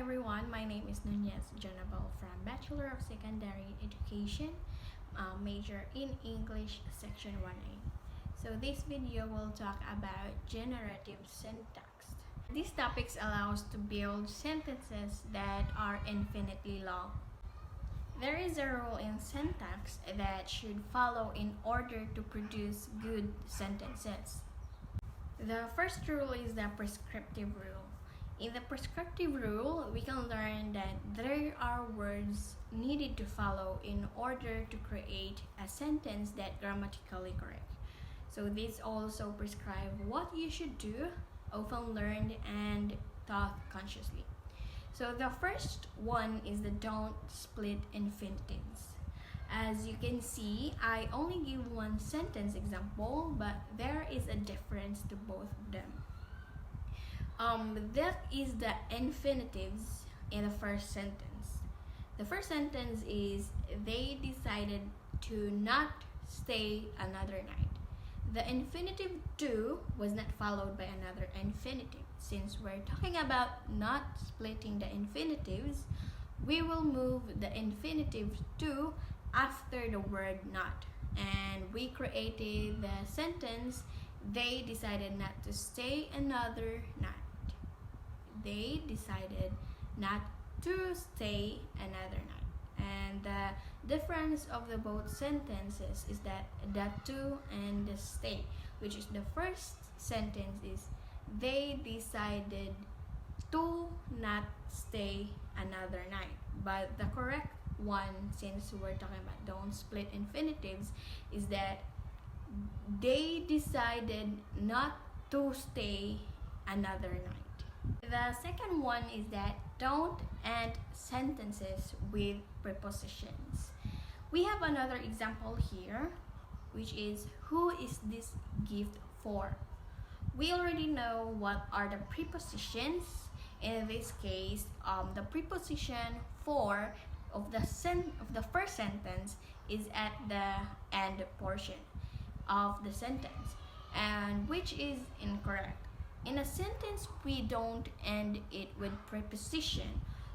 everyone, my name is Nunez Janabal from Bachelor of Secondary Education, major in English, section 1A. So this video will talk about generative syntax. These topics allow us to build sentences that are infinitely long. There is a rule in syntax that should follow in order to produce good sentences. The first rule is the prescriptive rule. In the prescriptive rule, we can learn that there are words needed to follow in order to create a sentence that grammatically correct. So this also prescribe what you should do, often learned and taught consciously. So the first one is the don't split infinitives. As you can see, I only give one sentence example, but there is a difference to both of them. That is the infinitives in the first sentence. The first sentence is they decided to not stay another night. The infinitive to was not followed by another infinitive. Since we're talking about not splitting the infinitives, we will move the infinitive to after the word not. And we created the sentence, they decided not to stay another night. They decided not to stay another night. And the difference of the both sentences is that the to and the stay, which is the first sentence is they decided to not stay another night. But the correct one, since we're talking about don't split infinitives, is that they decided not to stay another night. The second one is that don't end sentences with prepositions. We have another example here, which is who is this gift for? We already know what are the prepositions. In this case, the preposition for of the first sentence is at the end portion of the sentence, and which is incorrect. In a sentence, we don't end it with preposition.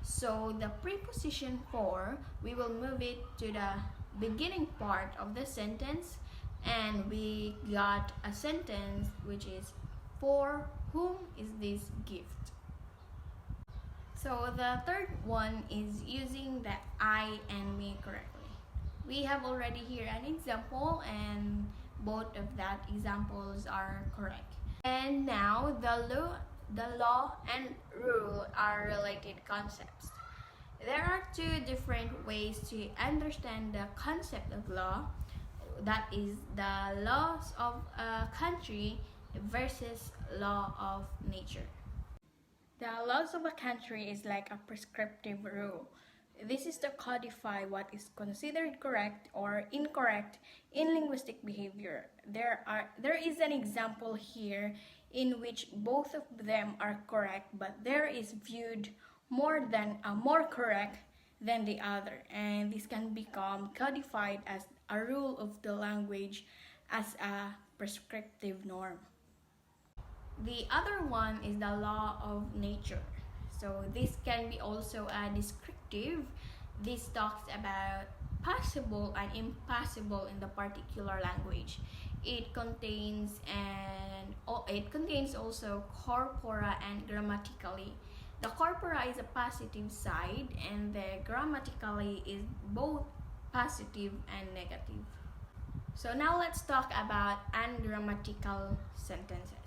So the preposition for, we will move it to the beginning part of the sentence, and we got a sentence which is for whom is this gift? So the third one is using the I and me correctly. We have already here an example, and both of that examples are correct. And now the law and rule are related concepts. There are two different ways to understand the concept of law. That is the laws of a country versus law of nature. The laws of a country is like a prescriptive rule. This is to codify what is considered correct or incorrect in linguistic behavior. There is an example here in which both of them are correct, but there is viewed more correct than the other, and this can become codified as a rule of the language as a prescriptive norm. The other one is the law of nature. So this can be also a descriptive. This talks about possible and impossible in the particular language. It contains also corpora and grammatically. The corpora is a positive side, and the grammatically is both positive and negative. So now let's talk about ungrammatical sentences.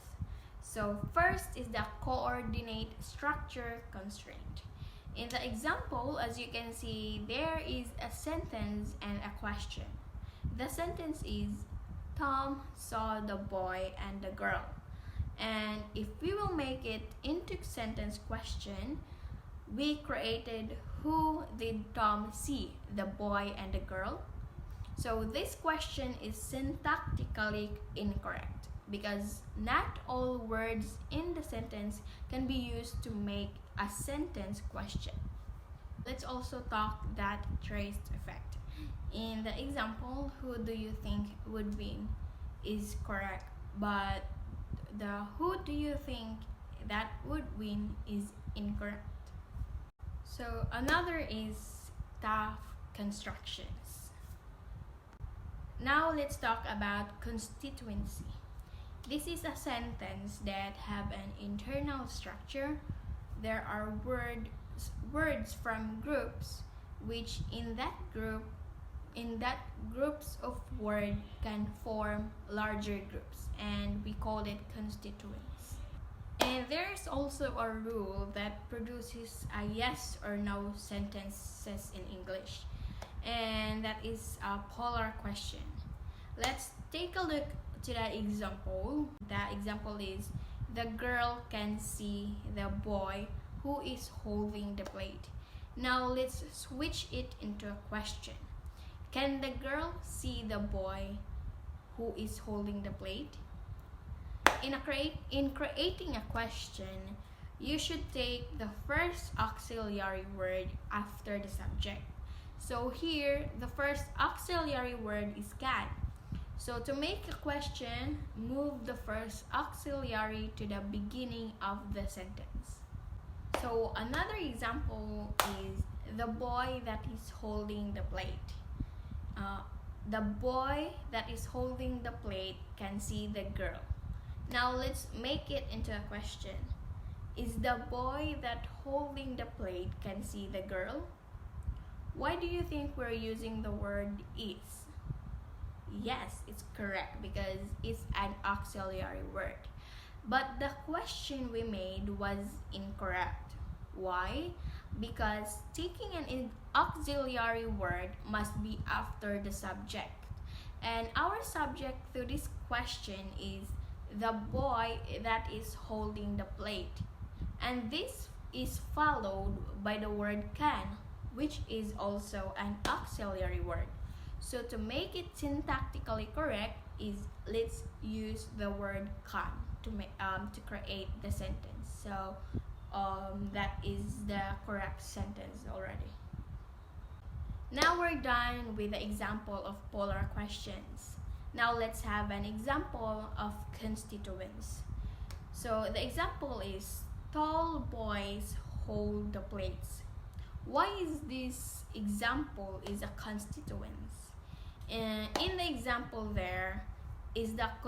So first is the coordinate structure constraint. In the example, as you can see, there is a sentence and a question. The sentence is Tom saw the boy and the girl. And if we will make it into sentence question, we created who did Tom see, the boy and the girl? So this question is syntactically incorrect, because not all words in the sentence can be used to make a sentence question. Let's also talk that traced effect. In the example, who do you think would win is correct, but the who do you think that would win is incorrect. So another is tough constructions. Now let's talk about constituency. This is a sentence that have an internal structure. There are words from groups which in that groups of words can form larger groups, and we call it constituents. And there is also a rule that produces a yes or no sentences in English, and that is a polar question. Let's take a look to that example. That example is the girl can see the boy who is holding the plate. Now let's switch it into a question. Can the girl see the boy who is holding the plate? In creating a question, you should take the first auxiliary word after the subject. So here, the first auxiliary word is can. So to make a question, move the first auxiliary to the beginning of the sentence. So another example is the boy that is holding the plate. The boy that is holding the plate can see the girl. Now let's make it into a question. Is the boy that holding the plate can see the girl? Why do you think we're using the word is? Yes, it's correct because it's an auxiliary word. But the question we made was incorrect. Why? Because taking an auxiliary word must be after the subject. And our subject to this question is the boy that is holding the plate. And this is followed by the word can, which is also an auxiliary word. So to make it syntactically correct is let's use the word can to create the sentence. So that is the correct sentence already. Now we're done with the example of polar questions. Now let's have an example of constituents. So the example is tall boys hold the plates. Why is this example is a constituents? In the example there is that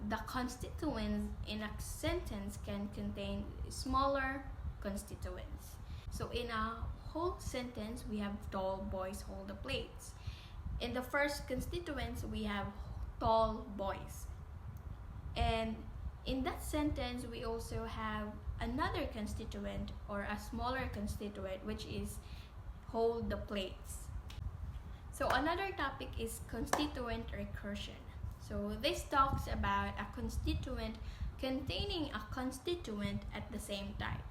the constituents in a sentence can contain smaller constituents. So in a whole sentence we have tall boys hold the plates. In the first constituents we have tall boys. And in that sentence we also have another constituent or a smaller constituent which is hold the plates. So another topic is constituent recursion. So this talks about a constituent containing a constituent at the same time.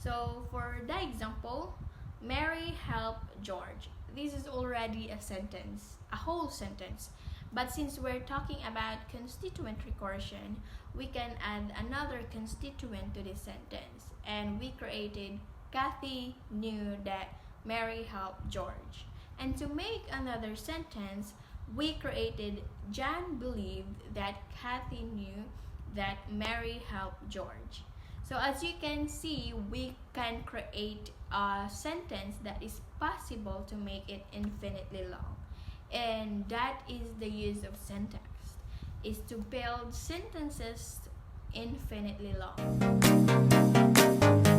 So for the example, Mary helped George. This is already a sentence, a whole sentence. But since we're talking about constituent recursion, we can add another constituent to this sentence. And we created Kathy knew that Mary helped George. And to make another sentence, we created John believed that Kathy knew that Mary helped George. So as you can see, we can create a sentence that is possible to make it infinitely long. And that is the use of syntax, is to build sentences infinitely long.